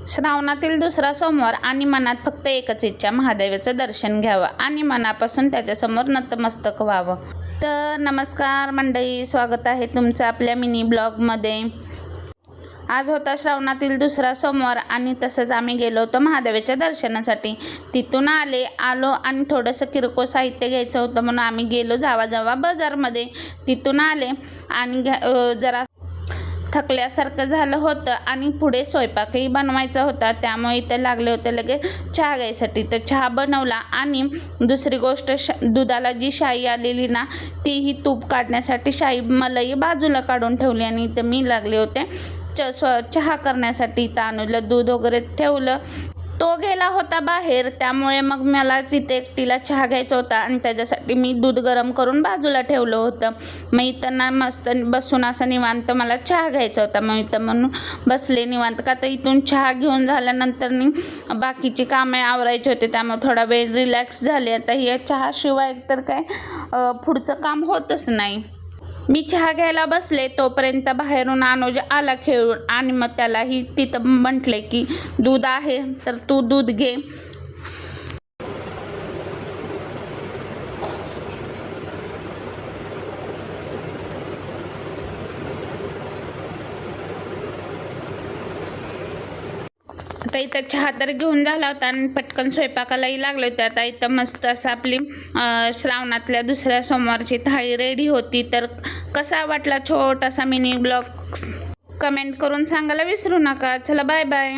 श्रावणातील दुसरा सोमवार आणि मनात फक्त एकच इच्छा, महादेवाचं दर्शन घ्यावं आणि मनापासून त्याच्यासमोर नतमस्तक व्हावं. तर नमस्कार मंडळी, स्वागत आहे तुमचं आपल्या मिनी ब्लॉगमध्ये. आज होता श्रावणातील दुसरा सोमवार आणि तसंच आम्ही गेलो होतो महादेवाच्या दर्शनासाठी. तिथून आलो आणि थोडंसं किरकोळ साहित्य घ्यायचं होतं म्हणून आम्ही गेलो जावा बाजारमध्ये. तिथून आले आणि जरा थकल्यासारखं झालं होतं आणि पुढे स्वयंपाकही बनवायचा होता, त्यामुळे इथे लागले होते लगेच चहा घ्यायसाठी. तर चहा बनवला आणि दुसरी गोष्ट दुधाला जी शाई आलेली ना, तीही तूप काढण्यासाठी शाई मलई बाजूला काढून ठेवली आणि इथं मी लागले होते चहा करण्यासाठी. तांदूळला दूध वगैरे ठेवलं. तो गेला होता बाहेर, त्यामुळे मग मलाच इथे एकटीला चहा घ्यायचा होता आणि त्याच्यासाठी मी दूध गरम करून बाजूला ठेवलं होतं. मग इथं ना मस्त बसून असं निवांत मला चहा घ्यायचा होता. मग इथं म्हणून बसले निवांत, का तर इथून चहा घेऊन झाल्यानंतर बाकीची कामे आवरायची होते, त्यामुळे थोडा वेळ रिलॅक्स झाले. आता या चहाशिवाय तर काय पुढचं काम होतच नाही. मी चहा घ्यायला बसले तोपर्यंत बाहेरून अनुज आला खेळून आणि मग त्यालाही तिथं म्हटले की दूध आहे तर तू दूध घे. आता इथं चहा तर घेऊन झाला होता आणि पटकन स्वयंपाकालाही लागले होते. आता इथं मस्त असं आपली श्रावणातल्या दुसऱ्या सोमवारची थाळी रेडी होती. तर कसा वाटला छोटासा मिनी ब्लॉग कमेंट करून सांगायला विसरू नका. चला बाय बाय.